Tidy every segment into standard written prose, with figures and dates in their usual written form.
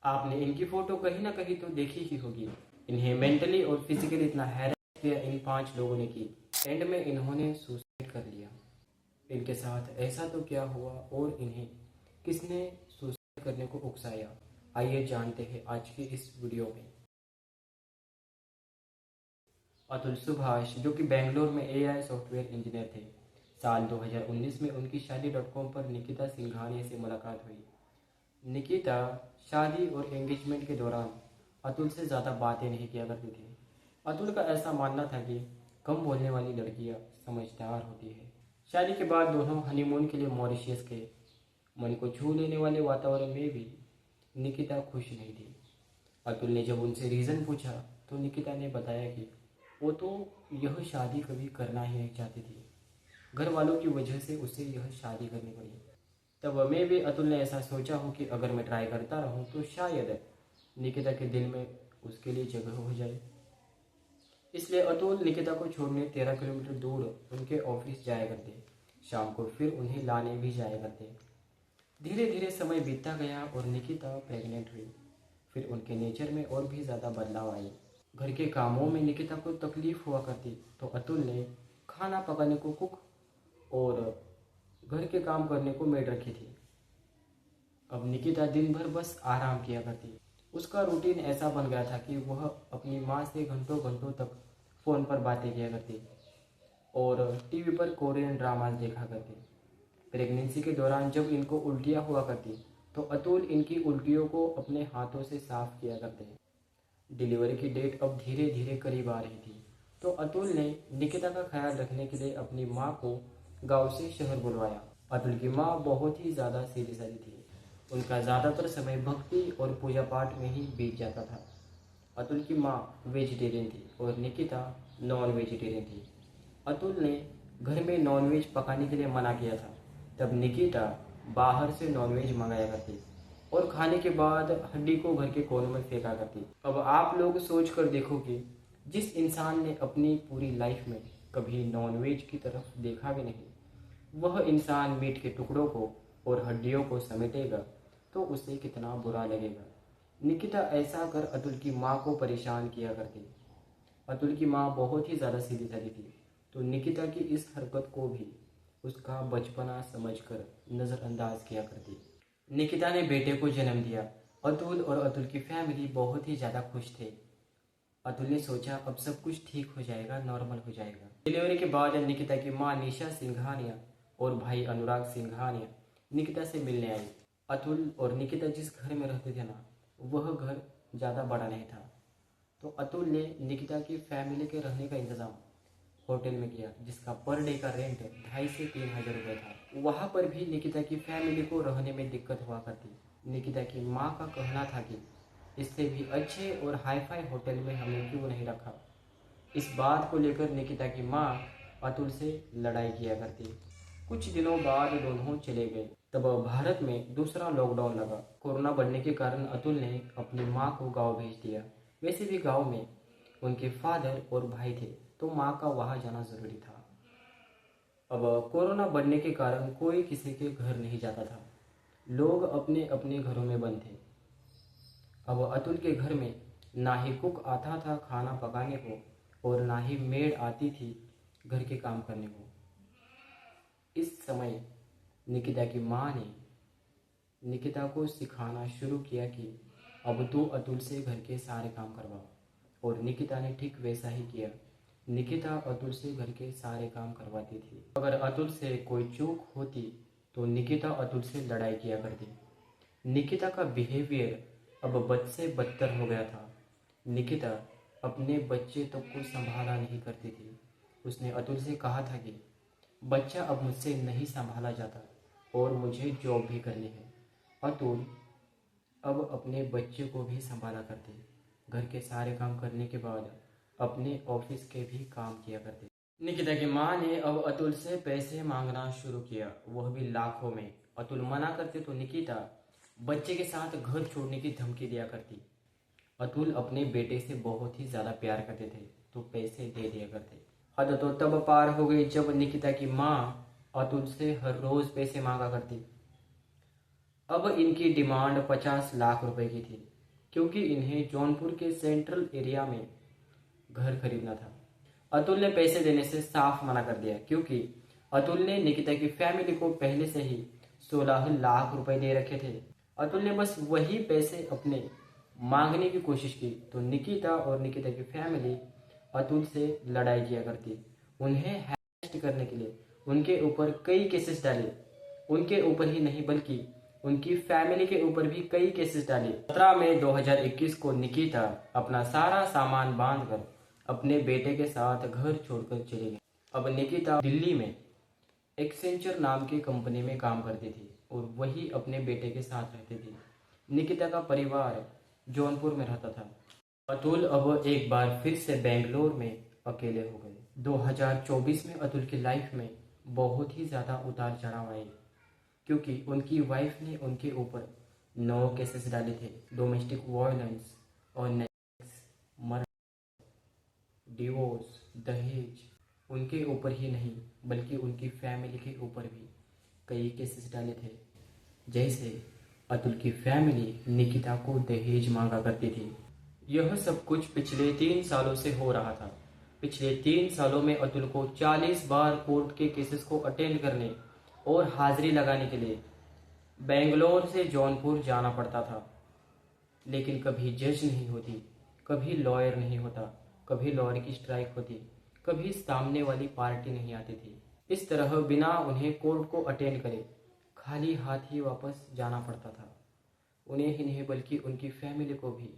आपने इनकी फोटो कहीं ना कहीं तो देखी ही होगी। इन्हें मेंटली और फिजिकली इतना हैरेस किया इन 5 लोगों ने कि एंड में इन्होंने सुसाइड कर लिया। इनके साथ ऐसा तो क्या हुआ और इन्हें किसने सुसाइड करने को उकसाया, आइए जानते हैं आज की इस वीडियो में। अतुल सुभाष, जो कि बेंगलोर में एआई सॉफ्टवेयर इंजीनियर थे। साल 2019 में उनकी शादी.com पर निकिता सिंघानिया से मुलाकात हुई। निकिता शादी और एंगेजमेंट के दौरान अतुल से ज़्यादा बातें नहीं किया करती थी। अतुल का ऐसा मानना था कि कम बोलने वाली लड़कियां समझदार होती है। शादी के बाद दोनों हनीमून के लिए मॉरिशस गए। मन को छू लेने वाले वातावरण में भी निकिता खुश नहीं थी। अतुल ने जब उनसे रीज़न पूछा तो निकिता ने बताया कि वो तो यह शादी कभी करना ही नहीं चाहती थी, घर वालों की वजह से उसे यह शादी करनी पड़ी। तब मैं भी अतुल ने ऐसा सोचा हो कि अगर मैं ट्राई करता रहूं तो शायद निकिता के दिल में उसके लिए जगह हो जाए। इसलिए अतुल निकिता को छोड़ने 13 किलोमीटर दूर उनके ऑफिस जाया करते। शाम को फिर उन्हें लाने भी जाया करते। धीरे धीरे समय बीतता गया और निकिता प्रेग्नेंट हुई। फिर उनके नेचर में और भी ज़्यादा बदलाव आए। घर के कामों में निकिता को तकलीफ हुआ करती तो अतुल ने खाना पकाने को कुक और घर के काम करने को मेड रखी थी। अब निकिता दिन भर बस आराम किया करती। उसका रूटीन ऐसा बन गया था कि वह अपनी माँ से घंटों घंटों तक फ़ोन पर बातें किया करती और टीवी पर कोरियन ड्रामास देखा करती। प्रेगनेंसी के दौरान जब इनको उल्टियाँ हुआ करती तो अतुल इनकी उल्टियों को अपने हाथों से साफ किया करते। डिलीवरी की डेट अब धीरे धीरे करीब आ रही थी तो अतुल ने निकिता का ख्याल रखने के लिए अपनी माँ को गांव से शहर बुलवाया। अतुल की माँ बहुत ही ज़्यादा सीधी सादी थी। उनका ज़्यादातर समय भक्ति और पूजा पाठ में ही बीत जाता था। अतुल की माँ वेजिटेरियन थी और निकिता नॉन वेजिटेरियन थी। अतुल ने घर में नॉनवेज पकाने के लिए मना किया था। तब निकिता बाहर से नॉनवेज मंगाया करती और खाने के बाद हड्डी को घर के कोने में फेंका करती। अब आप लोग सोच कर देखो कि जिस इंसान ने अपनी पूरी लाइफ में कभी नॉनवेज की तरफ देखा भी नहीं, वह इंसान मीट के टुकड़ों को और हड्डियों को समेटेगा तो उसे कितना बुरा लगेगा। निकिता ऐसा कर अतुल की माँ को परेशान किया करती। अतुल की माँ बहुत ही ज़्यादा सीधी सादी थी तो निकिता की इस हरकत को भी उसका बचपना समझकर नज़रअंदाज किया करती। निकिता ने बेटे को जन्म दिया। अतुल और अतुल की फैमिली बहुत ही ज़्यादा खुश थे। अतुल ने सोचा अब सब कुछ ठीक हो जाएगा, नॉर्मल हो जाएगा। डिलीवरी के बाद निकिता की माँ निशा सिंघानिया और भाई अनुराग सिंघानिया निकिता से मिलने आई। अतुल और निकिता जिस घर में रहते थे ना, वह घर ज़्यादा बड़ा नहीं था तो अतुल ने निकिता की फैमिली के रहने का इंतज़ाम होटल में किया, जिसका पर डे का रेंट 2,500 से 3,000 रुपये था। वहाँ पर भी निकिता की फैमिली को रहने में दिक्कत हुआ करती। निकिता की माँ का कहना था कि इससे भी अच्छे और हाईफाई होटल में हमें क्यों नहीं रखा। इस बात को लेकर निकिता की माँ अतुल से लड़ाई किया करती। कुछ दिनों बाद दोनों चले गए। तब भारत में दूसरा लॉकडाउन लगा। कोरोना बढ़ने के कारण अतुल ने अपनी माँ को गांव भेज दिया। वैसे भी गांव में उनके फादर और भाई थे तो माँ का वहाँ जाना ज़रूरी था। अब कोरोना बढ़ने के कारण कोई किसी के घर नहीं जाता था। लोग अपने अपने घरों में बंद थे। अब अतुल के घर में ना ही कुक आता था खाना पकाने को और ना ही मेड आती थी घर के काम करने को। इस समय निकिता की माँ ने निकिता को सिखाना शुरू किया कि अब तू अतुल से घर के सारे काम करवा, और निकिता ने ठीक वैसा ही किया। निकिता अतुल से घर के सारे काम करवाती थी। अगर अतुल से कोई चूक होती तो निकिता अतुल से लड़ाई किया करती। निकिता का बिहेवियर अब बद से बदतर हो गया था। निकिता अपने बच्चे तक को संभाला नहीं करती थी। उसने अतुल से कहा था कि बच्चा अब मुझसे नहीं संभाला जाता और मुझे जॉब भी करनी है। अतुल अब अपने बच्चे को भी संभाला करते। घर के सारे काम करने के बाद अपने ऑफिस के भी काम किया करते। निकिता की माँ ने अब अतुल से पैसे मांगना शुरू किया, वह भी लाखों में। अतुल मना करते तो निकिता बच्चे के साथ घर छोड़ने की धमकी दिया करती। अतुल अपने बेटे से बहुत ही ज़्यादा प्यार करते थे तो पैसे दे दिया करते। हद तो तब पार हो गई जब निकिता की माँ अतुल से हर रोज़ पैसे मांगा करती। अब इनकी डिमांड 50 लाख रुपए की थी, क्योंकि इन्हें जौनपुर के सेंट्रल एरिया में घर खरीदना था। अतुल ने पैसे देने से साफ मना कर दिया, क्योंकि अतुल ने निकिता की फैमिली को पहले से ही 16 लाख रुपए दे रखे थे। अतुल ने बस वही पैसे अपने मांगने की कोशिश की तो निकिता और निकिता की फैमिली अतुल से लड़ाई किया करती। उन्हें हैरेस्ट करने के लिए उनके ऊपर कई केसेस डाले। उनके ऊपर ही नहीं बल्कि उनकी फैमिली के ऊपर भी कई केसेस डाले। 17 मई 2021 को निकिता अपना सारा सामान बांधकर अपने बेटे के साथ घर छोड़कर चली गई। अब निकिता दिल्ली में एक्सेंचर नाम की कंपनी में काम करती थी और वही अपने बेटे के साथ रहती थी। निकिता का परिवार जौनपुर में रहता था। अतुल अब एक बार फिर से बेंगलोर में अकेले हो गए। 2024 में अतुल की लाइफ में बहुत ही ज़्यादा उतार चढ़ाव आए, क्योंकि उनकी वाइफ ने उनके ऊपर 9 केसेस डाले थे। डोमेस्टिक वायलेंस और मर्डर, डिवोर्स, दहेज। उनके ऊपर ही नहीं बल्कि उनकी फैमिली के ऊपर भी कई केसेस डाले थे। जैसे अतुल की फैमिली निकिता को दहेज मांगा करती थी। यह सब कुछ पिछले 3 सालों से हो रहा था। पिछले 3 सालों में अतुल को 40 बार कोर्ट के केसेस को अटेंड करने और हाजिरी लगाने के लिए बेंगलोर से जौनपुर जाना पड़ता था। लेकिन कभी जज नहीं होती, कभी लॉयर नहीं होता, कभी लॉयर की स्ट्राइक होती, कभी सामने वाली पार्टी नहीं आती थी। इस तरह बिना उन्हें कोर्ट को अटेंड करे खाली हाथ ही वापस जाना पड़ता था। उन्हें ही नहीं बल्कि उनकी फैमिली को भी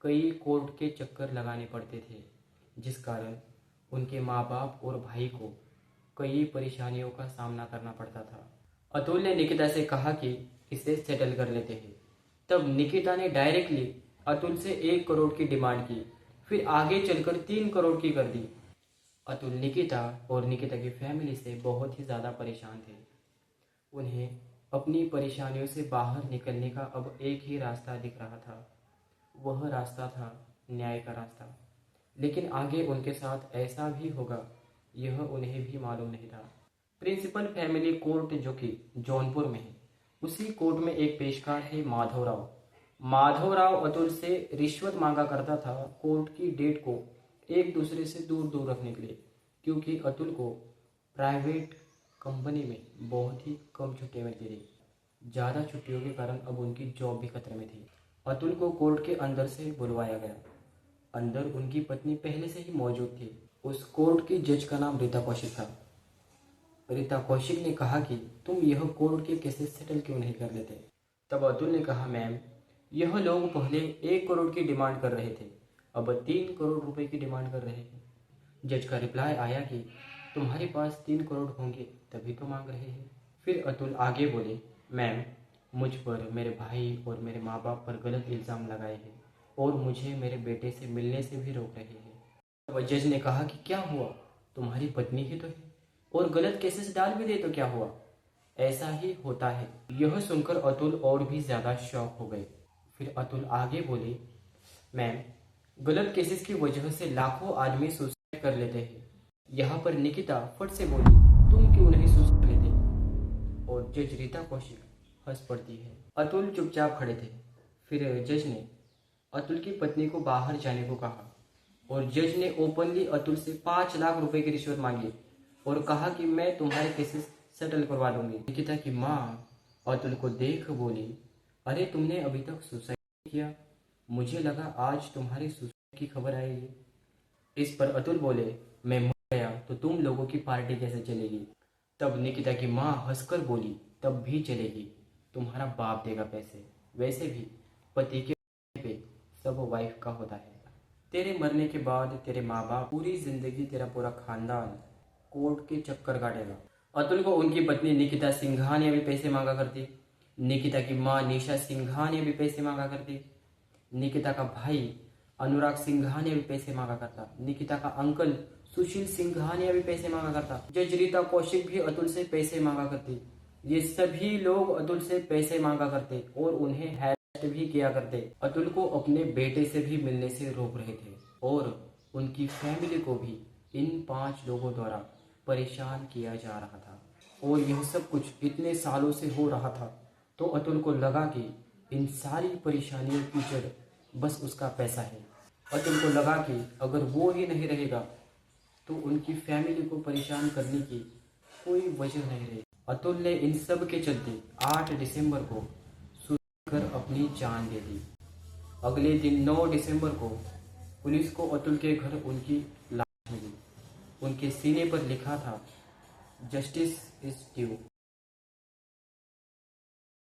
कई कोर्ट के चक्कर लगाने पड़ते थे, जिस कारण उनके माँ बाप और भाई को कई परेशानियों का सामना करना पड़ता था। अतुल ने निकिता से कहा कि इसे सेटल कर लेते हैं। तब निकिता ने डायरेक्टली अतुल से 1 करोड़ की डिमांड की, फिर आगे चलकर 3 करोड़ की कर दी। अतुल निकिता और निकिता की फैमिली से बहुत ही ज़्यादा परेशान थे। उन्हें अपनी परेशानियों से बाहर निकलने का अब एक ही रास्ता दिख रहा था। वह रास्ता था न्याय का रास्ता। लेकिन आगे उनके साथ ऐसा भी होगा, यह उन्हें भी मालूम नहीं था। प्रिंसिपल फैमिली कोर्ट, जो कि जौनपुर में है, उसी कोर्ट में एक पेशकार है माधवराव। माधवराव अतुल से रिश्वत मांगा करता था कोर्ट की डेट को एक दूसरे से दूर दूर रखने के लिए, क्योंकि अतुल को प्राइवेट कंपनी में बहुत ही कम छुट्टियां मिलती थी। ज़्यादा छुट्टियों के कारण अब उनकी जॉब भी खतरे में थी। अतुल को कोर्ट के अंदर से बुलवाया गया। अंदर उनकी पत्नी पहले से ही मौजूद थी। उस कोर्ट की जज का नाम रीता कौशिक था। रीता कौशिक ने कहा कि तुम यह कोर्ट के केसेस सेटल क्यों नहीं कर लेते। तब अतुल ने कहा, मैम, यह लोग पहले 1 करोड़ की डिमांड कर रहे थे, अब 3 करोड़ रुपए की डिमांड कर रहे हैं। जज का रिप्लाई आया कि तुम्हारे पास 3 करोड़ होंगे तभी तो मांग रहे हैं। फिर अतुल आगे बोले, मैम, मुझ पर, मेरे भाई और मेरे माँ बाप पर गलत इल्ज़ाम लगाए हैं और मुझे मेरे बेटे से मिलने से भी रोक रहे हैं। तब जज ने कहा कि क्या हुआ, तुम्हारी पत्नी ही तो है, और गलत केसेस डाल भी दे तो क्या हुआ, ऐसा ही होता है। यह सुनकर अतुल और भी ज़्यादा शॉक हो गए। फिर अतुल आगे बोले, मैम, गलत केसेस की वजह से लाखों आदमी सुसाइड कर लेते हैं। यहाँ पर निकिता फट से बोली, तुम क्यों नहीं सुसाइड लेते, और जज रीता कौशिक हंस पड़ती है। अतुल चुपचाप खड़े थे। फिर जज ने अतुल की पत्नी को बाहर जाने को कहा और जज ने ओपनली अतुल से 5 लाख रुपए की रिश्वत मांगी और कहा कि मैं तुम्हारे केसेस सेटल करवा दूंगी। निकिता की माँ अतुल को देख बोली, अरे तुमने अभी तक सुसाइड नहीं किया, मुझे लगा आज तुम्हारी सुसाइड की खबर आएगी। इस पर अतुल बोले, मैं मर गया तो तुम लोगों की पार्टी कैसे चलेगी। तब निकिता की माँ हंसकर बोली, तब भी चलेगी, तुम्हारा बाप देगा पैसे, वैसे भी पति के पे सब वाइफ का होता है। तेरे मरने के बाद तेरे माँ बाप पूरी जिंदगी, तेरा पूरा खानदान कोर्ट के चक्कर काटेगा। अतुल को उनकी पत्नी निकिता सिंघानिया भी पैसे मांगा करती। निकिता की माँ निशा सिंघानिया भी पैसे मांगा करती। निकिता का भाई अनुराग सिंघानिया भी पैसे मांगा करता। निकिता का अंकल सुशील सिंघानिया भी पैसे मांगा करता। जज रीता कौशिक भी अतुल से पैसे मांगा करती। ये सभी लोग अतुल से पैसे मांगा करते और उन्हें हैरेस्ट भी किया करते। अतुल को अपने बेटे से भी मिलने से रोक रहे थे और उनकी फैमिली को भी इन 5 लोगों द्वारा परेशान किया जा रहा था। और यह सब कुछ इतने सालों से हो रहा था तो अतुल को लगा कि इन सारी परेशानियों की जड़ बस उसका पैसा है। अतुल को लगा कि अगर वो ही नहीं रहेगा तो उनकी फैमिली को परेशान करने की कोई वजह नहीं रही। अतुल ने इन सब के चलते 8 दिसंबर को सुसाइड कर अपनी जान दे दी। अगले दिन 9 दिसंबर को पुलिस को अतुल के घर उनकी लाश मिली। उनके सीने पर लिखा था, जस्टिस इज ड्यू।